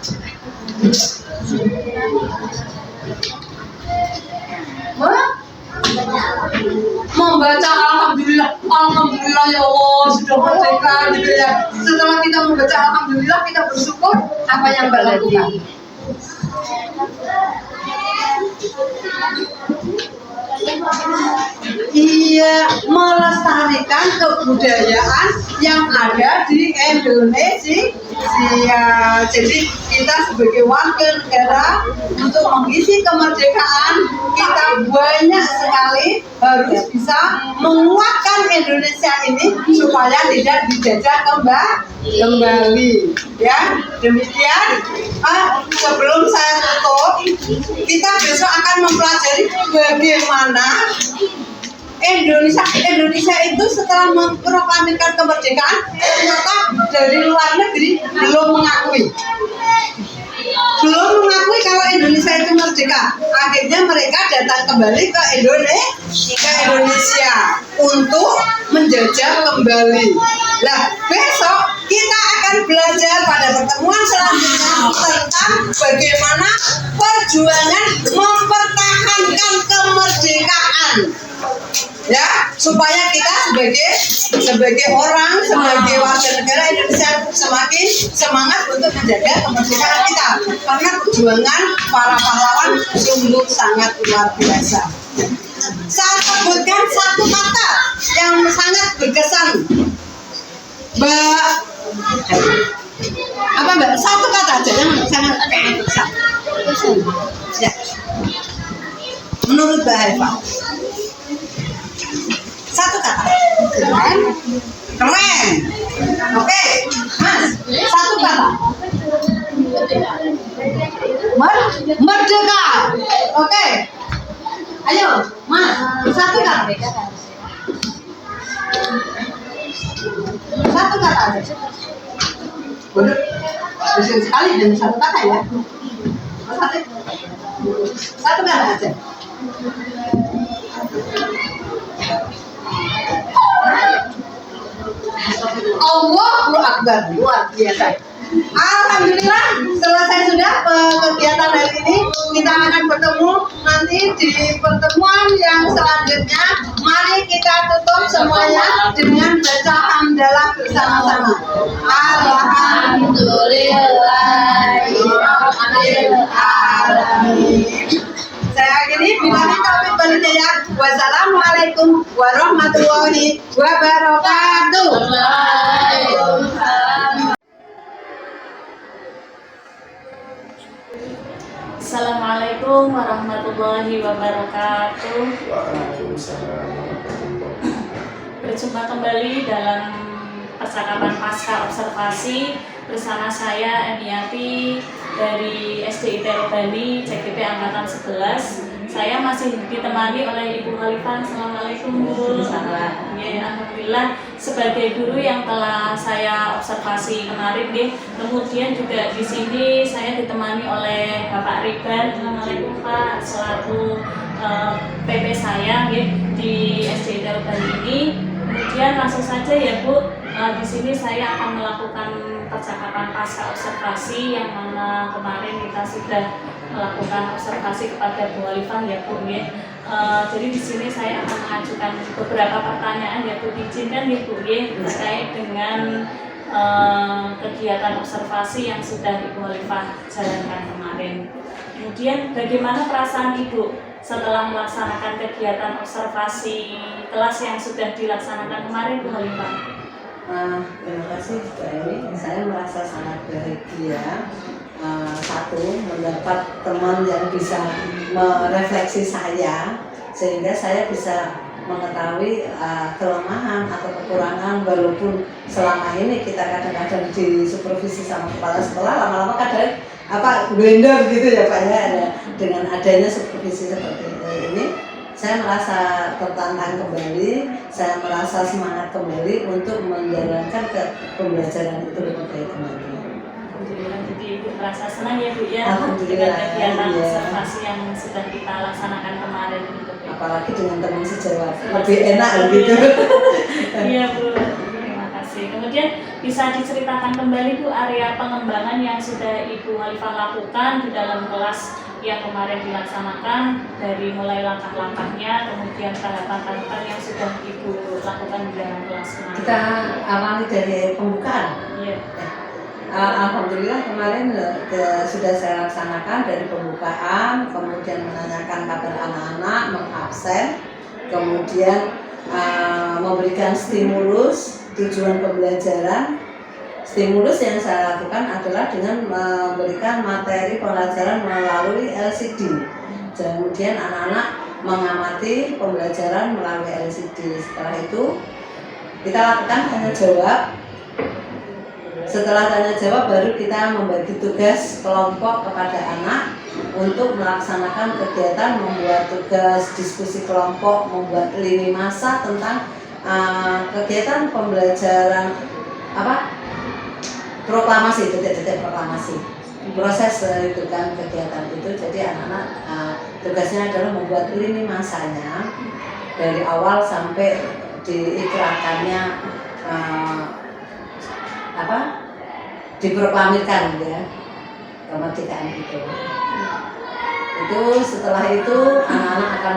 Membaca alhamdulillah ya Allah sudah merdeka gitu ya. Setelah kita membaca alhamdulillah, kita bersyukur, apa yang Mbak lakukan? Iya, melestarikan kebudayaan yang ada di Indonesia. Jadi kita sebagai warga negara untuk mengisi kemerdekaan kita banyak sekali harus bisa menguatkan Indonesia ini supaya tidak dijajah kembali. Ya, demikian. Sebelum saya tutup, kita besok akan mempelajari bagaimana Indonesia itu setelah memproklamirkan kemerdekaan ternyata dari luar negeri belum mengakui kalau Indonesia itu merdeka. merdeka. Akhirnya mereka datang kembali ke Indonesia untuk menjajah kembali. Nah, besok kita akan belajar pada pertemuan selanjutnya tentang bagaimana perjuangan mempertahankan kemerdekaan. Ya, supaya kita sebagai orang, sebagai warga negara Indonesia semakin semangat untuk menjaga kemerdekaan kita. Karena perjuangan para pahlawan sungguh sangat luar biasa. Saya sebutkan satu kata yang sangat berkesan. Mbak? Satu kata aja yang sangat berkesan. Ya. Menurut Mbak Eva. Satu kata. Keren. Oke, Mas. Satu kata. Merdeka. Oke. Ayo, Mas. Satu kata. Satu kata aja. Benar. Besar sekali dan satu kata ya. Satu kata aja. Allahu Akbar, luar biasa. Alhamdulillah, selesai sudah kegiatan hari ini. Kita akan bertemu nanti di pertemuan yang selanjutnya. Mari kita tutup semuanya dengan baca hamdalah bersama-sama. Alhamdulillahirrahmanirrahim. Saya akhiri billahi taufiq wal hidayah. Wassalamualaikum warahmatullahi wabarakatuh. Assalamualaikum warahmatullahi wabarakatuh. Berjumpa kembali dalam percakapan pasca observasi bersama saya Eniati dari SDIT Robani CGP Angkatan 11. Saya masih ditemani oleh Ibu Khalifah. Assalamualaikum Bu. Ya, alhamdulillah sebagai guru yang telah saya observasi kemarin, ya. Kemudian juga di sini saya ditemani oleh Bapak Riban. Assalamualaikum Pak, selaku PP saya, ya, di SDIT Robani ini. Kemudian langsung saja ya Bu, di sini saya akan melakukan percakapan pasca observasi yang mana kemarin kita sudah melakukan observasi kepada Bu Khalifah ya Bu, ya. Jadi di sini saya akan mengajukan beberapa pertanyaan ya Bu, diizinkan ya Bu, ya, terkait dengan kegiatan observasi yang sudah Ibu Khalifah jalankan kemarin. Kemudian bagaimana perasaan Ibu setelah melaksanakan kegiatan observasi kelas yang sudah dilaksanakan kemarin Bu Khalifah? Terima kasih Mbak Eni. Saya merasa sangat bahagia. Satu, mendapat teman yang bisa merefleksi saya sehingga saya bisa mengetahui kelemahan atau kekurangan, walaupun selama ini kita kadang-kadang di supervisi sama kepala sekolah, lama-lama kadang blender gitu ya Pak ya. Dengan adanya supervisi seperti ini, saya merasa tertantang kembali, saya merasa semangat kembali untuk menjalankan pembelajaran itu lebih baik kembali. Alhamdulillah, jadi Ibu merasa senang ya Bu ya dengan kegiatan observasi yang sudah kita laksanakan kemarin. Apalagi dengan teman sejawat, lebih enak gitu. Iya Bu, terima kasih. Kemudian bisa diceritakan kembali Bu area pengembangan yang sudah Ibu Khalifah lakukan di dalam kelas yang kemarin dilaksanakan, dari mulai langkah-langkahnya, kemudian tahapan-tahapan yang sudah Ibu lakukan di dalam kelas kemarin. Kita awali dari pembukaan. Iya. Alhamdulillah kemarin sudah saya laksanakan dari pembukaan, kemudian menanyakan kabar anak-anak, mengabsen, kemudian memberikan stimulus tujuan pembelajaran. Stimulus yang saya lakukan adalah dengan memberikan materi pembelajaran melalui LCD. Kemudian anak-anak mengamati pembelajaran melalui LCD. Setelah itu kita lakukan tanya jawab. Setelah tanya jawab baru kita membagi tugas kelompok kepada anak untuk melaksanakan kegiatan membuat tugas diskusi kelompok, membuat lini masa tentang kegiatan pembelajaran proklamasi, detik-detik proklamasi. proses itu kan kegiatan itu. Jadi anak-anak tugasnya adalah membuat lini masanya dari awal sampai diikrarkannya diproklamirkan ya kemerdekaan itu. Setelah itu anak-anak akan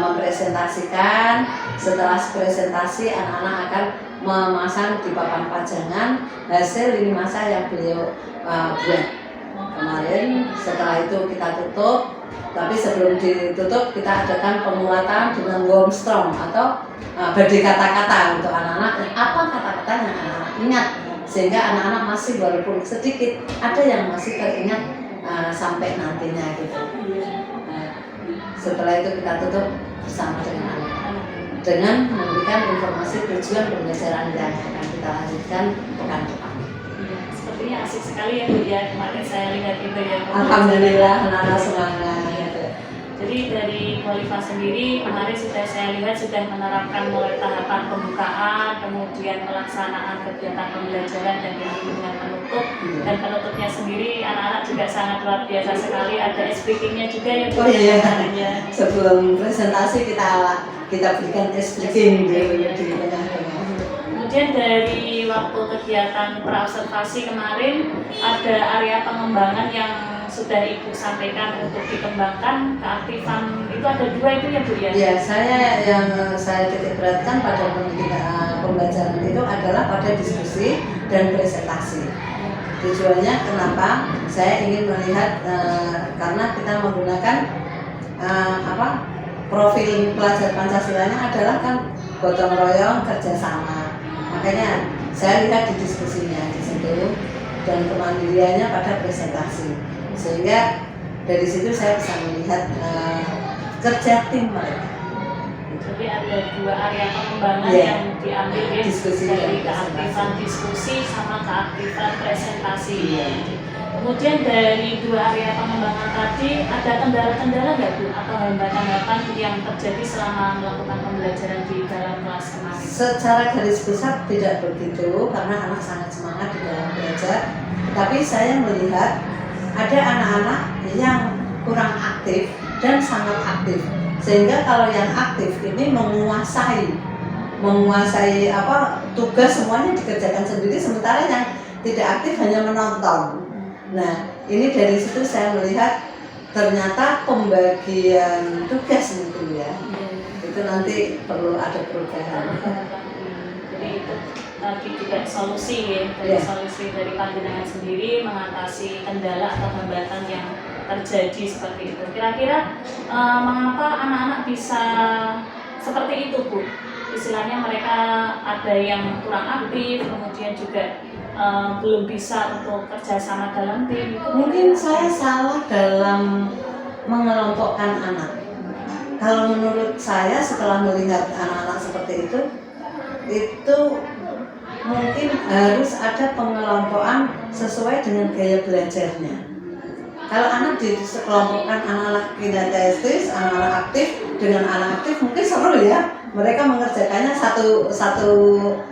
mempresentasikan. Setelah presentasi anak-anak akan memasang di papan pajangan hasil lini masa yang beliau buat kemarin. Setelah itu kita tutup, tapi sebelum ditutup kita adakan penguatan dengan wormstrom atau badai kata-kata untuk anak-anak. Apa kata-katanya anak-anak ingat, sehingga anak-anak masih walaupun sedikit ada yang masih teringat sampai nantinya gitu. Setelah itu kita tutup bersama dengan anak-anak dengan memberikan informasi tujuan pembelajaran yang akan kita lanjutkan pekan depan. Sepertinya asik sekali ya Bu ya, kemarin saya lihat itu ya. Alhamdulillah anak-anak semangat. Jadi dari Qualifa sendiri kemarin saya lihat sudah menerapkan mulai tahapan pembukaan, kemudian pelaksanaan kegiatan pembelajaran dan dengan penutup. Dan penutupnya sendiri anak-anak juga sangat luar biasa sekali, ada speakingnya juga ya Bu. Oh iya. Sebelum presentasi kita berikan speaking di tengah-tengah. Kemudian dari waktu kegiatan praobservasi kemarin ada area pengembangan yang sudah Ibu sampaikan untuk dikembangkan, keaktifan itu ada 2 itu ya Bu ya? Ya, yang saya titik beratkan pada pembelajaran itu adalah pada diskusi dan presentasi. Tujuannya kenapa? Saya ingin melihat karena kita menggunakan profil pelajar Pancasilanya adalah kan gotong royong kerjasama. Makanya saya lihat di diskusinya di situ dan kemandiriannya pada presentasi. Sehingga dari situ saya bisa melihat kerja tim mereka. Jadi ada 2 area pengembangan yang diambil ya, diskusi dari keaktifan diskusi sama keaktifan presentasi. Kemudian dari 2 area pengembangan tadi ada kendala-kendala nggak Bu atau hambatan-hambatan yang terjadi selama melakukan pembelajaran di dalam kelas kemarin? Secara garis besar tidak begitu karena anak sangat semangat di dalam belajar. Tapi saya melihat ada anak-anak yang kurang aktif dan sangat aktif, sehingga kalau yang aktif ini menguasai tugas semuanya dikerjakan sendiri, sementara yang tidak aktif hanya menonton. Nah, ini dari situ saya melihat ternyata pembagian tugas itu ya, itu nanti perlu ada perubahan. Jadi itu tadi juga solusi ya, dari solusi dari panjenengan sendiri mengatasi kendala atau hambatan yang terjadi seperti itu. Kira-kira mengapa anak-anak bisa seperti itu Bu? Istilahnya mereka ada yang kurang aktif, kemudian juga belum bisa untuk kerjasama dalam tim. Mungkin saya salah dalam mengelompokkan anak. Kalau menurut saya setelah melihat anak-anak seperti itu mungkin harus ada pengelompokan sesuai dengan gaya belajarnya. Kalau anak dikelompokkan anak-anak kinestesis, anak-anak aktif dengan anak aktif mungkin seru ya. Mereka mengerjakannya satu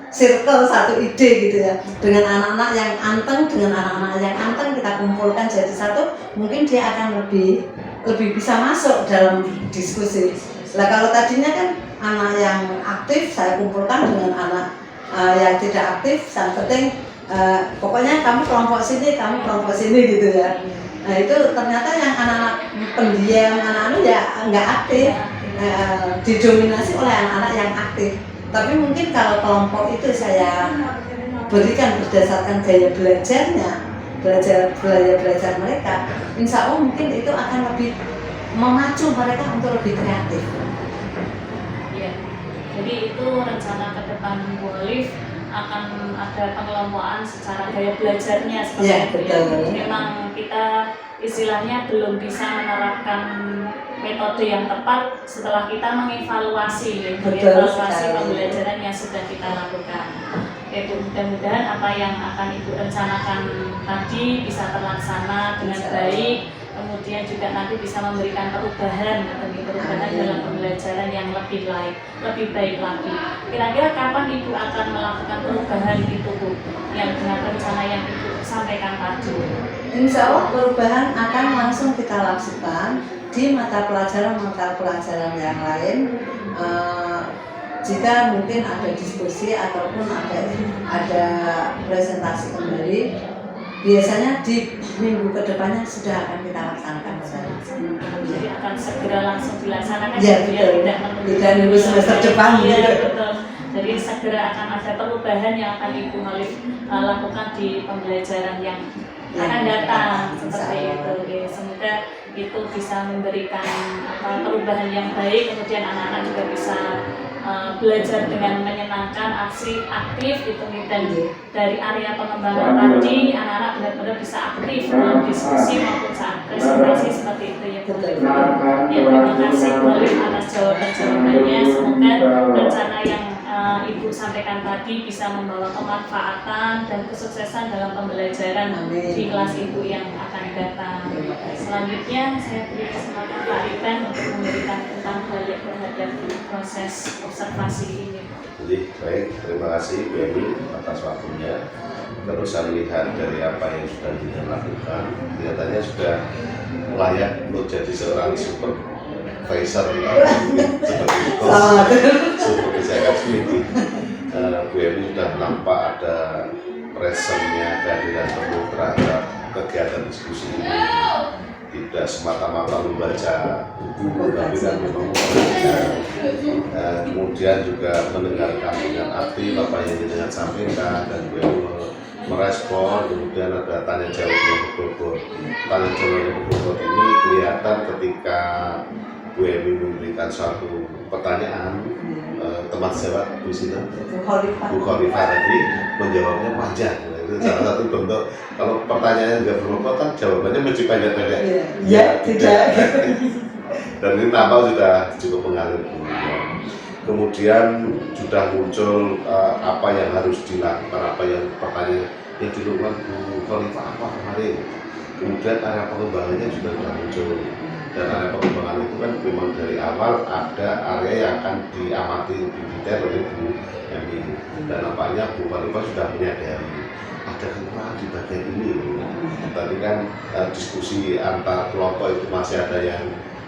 circle, satu ide gitu ya. Dengan anak-anak yang anteng, dengan anak-anak yang anteng kita kumpulkan jadi satu, mungkin dia akan lebih bisa masuk dalam diskusi. Nah kalau tadinya kan anak yang aktif saya kumpulkan dengan anak yang tidak aktif, yang penting pokoknya kamu kelompok sini, kamu kelompok sini gitu ya. Nah itu ternyata yang anak-anak pendiam, anak-anak ya nggak aktif, didominasi oleh anak-anak yang aktif. Tapi mungkin kalau kelompok itu saya berikan berdasarkan gaya belajarnya, belajar mereka, insya Allah mungkin itu akan lebih memacu mereka untuk lebih kreatif. Jadi itu rencana ke depan Bu Olive akan ada pengelompokan secara gaya belajarnya seperti itu ya. Memang kita istilahnya belum bisa menerapkan metode yang tepat setelah kita mengevaluasi pembelajaran yang sudah kita lakukan. Oke, mudah-mudahan apa yang akan Ibu rencanakan tadi bisa terlaksana dengan baik. Kemudian kemudian juga nanti bisa memberikan perubahan dalam pembelajaran yang lebih baik lagi. Kira-kira kapan Ibu akan melakukan perubahan itu Bu, yang dengan rencana yang Ibu sampaikan tadi? Insya Allah perubahan akan langsung kita lakukan di mata pelajaran yang lain. Jika mungkin ada diskusi ataupun ada presentasi kembali, biasanya di minggu kedepannya sudah akan kita laksanakan. Jadi akan segera langsung dilaksanakan Ya, biar betul. tidak Tidak semester depan. Iya, betul. Jadi segera akan ada perubahan yang akan Ibu lakukan di pembelajaran yang akan datang seperti itu. Oke, semoga itu bisa memberikan perubahan yang baik, kemudian anak-anak juga bisa belajar dengan menyenangkan, aktif gitu nih. Dan dari area pengembangan tadi anak-anak benar-benar bisa aktif dalam diskusi maupun saat presentasi seperti itu ya Bu. Ya, terima kasih Bu Alif atas jawabannya. Semoga rencana yang Ibu sampaikan tadi bisa membawa kemanfaatan dan kesuksesan dalam pembelajaran di kelas Ibu yang akan datang. Selanjutnya saya beri kesempatan Pak Ipan untuk memberikan tentang balik terhadap proses observasi ini. Jadi baik, terima kasih Bu Emi atas waktunya. Terus saya melihat dari apa yang sudah dilakukan, kelihatannya sudah layak untuk jadi seorang supervisor seperti itu. Seperti saya kasih Bu Emi sudah nampak ada presentnya, kehadiran penuh terhadap kegiatan diskusi ini. Tidak semata-mata membaca buku, tapi kan memang membaca. Kemudian juga mendengarkan dengan aktif apa yang dengan sampaikan dan merespon. Kemudian ada tanya jawab yang berbobot. Tanya jawab yang berbobot ini kelihatan ketika Bu Emi memberikan suatu pertanyaan, teman sejawat Bu Sina, Bu Khofifah tadi menjawabnya panjang. Itu salah satu bentuk, kalau pertanyaannya nggak berbobot kan jawabannya mesti pendek-pendek. Ya, tidak. Dan ini nampak sudah cukup mengalir. Kemudian sudah muncul apa yang harus dilakukan, apa yang pertanyaan yang dilakukan Bu Khofifah apa kemarin. Kemudian area pengembangannya juga sudah muncul. Dan area pengembangan itu kan memang dari awal ada area yang akan diamati lebih detail oleh Bu Emi. Dan nampaknya Bu Khofifah sudah menyadari ada kekurangan di bagian ini. Tadi kan diskusi antar kelompok itu masih ada yang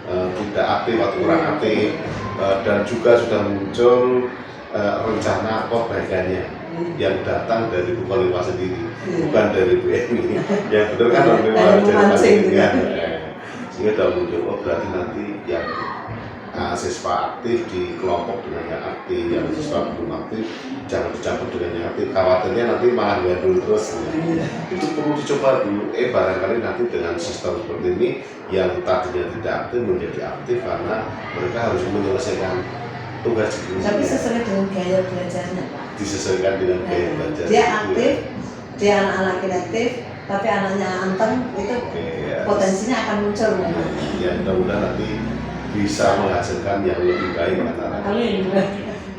tidak aktif atau kurang aktif, dan juga sudah muncul rencana perbaikannya yang datang dari Bu Khofifah sendiri, bukan dari Bu Emi. Yang benar kan memang dari sehingga sudah muncul, oh berarti nanti yang siswa aktif di kelompok dengan yang aktif, yang siswa belum aktif jangan dicampur dengan yang aktif, khawatirnya nanti malah gandul terus. Itu perlu dicoba dulu, barangkali nanti dengan sistem seperti ini yang tadinya tidak aktif menjadi aktif karena mereka harus menyelesaikan tugas di Tapi sesuai dengan gaya belajarnya Pak. disesuaikan dengan gaya belajar. Dia aktif, dia anak-anak aktif, tapi anaknya anteng itu potensinya akan muncul. Ya mudah-mudahan nanti bisa menghasilkan yang lebih baik antara. Amin.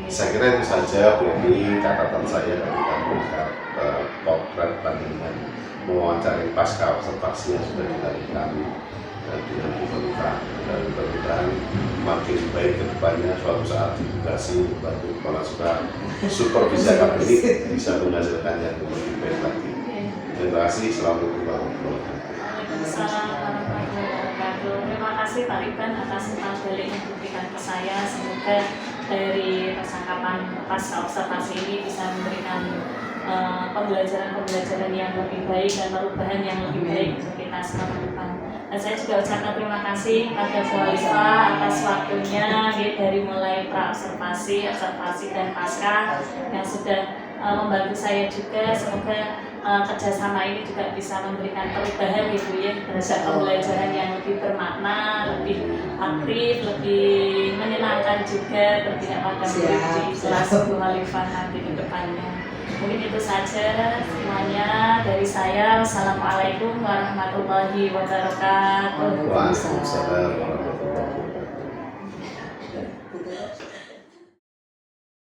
Saya kira itu saja Bu Emi catatan saya ketika melihat potret dengan mewawancari pasca observasi yang sudah dilakukan dengan Bu Khofifah, dan mudah-mudahan makin baik ke depannya. Suatu saat edukasi bantu kepala sekolah supervisi akademik bisa menghasilkan yang lebih baik lagi. Terima kasih. Assalamualaikum warahmatullahi wabarakatuh. Assalamualaikum warahmatullahi wabarakatuh. Terima kasih Pak Iban atas umpan balik yang diberikan ke saya. Semoga dari percakapan pasca observasi ini bisa memberikan pembelajaran yang lebih baik dan perubahan yang lebih baik untuk kita semua ke depan. Dan saya juga ucapkan terima kasih pada Bu Alifah atas waktunya dari mulai pra-observasi, observasi dan pasca yang sudah membantu saya juga. Semoga kerjasama ini juga bisa memberikan perubahan gitu ya terhadap pembelajaran yang lebih bermakna, lebih aktif, lebih menyenangkan juga berpihak pada murid di kelas Bu Alifah nanti ke depannya. Mungkin itu saja semuanya dari saya. Wassalamualaikum warahmatullahi wabarakatuh. Waalaikumsalam warahmatullahi wabarakatuh.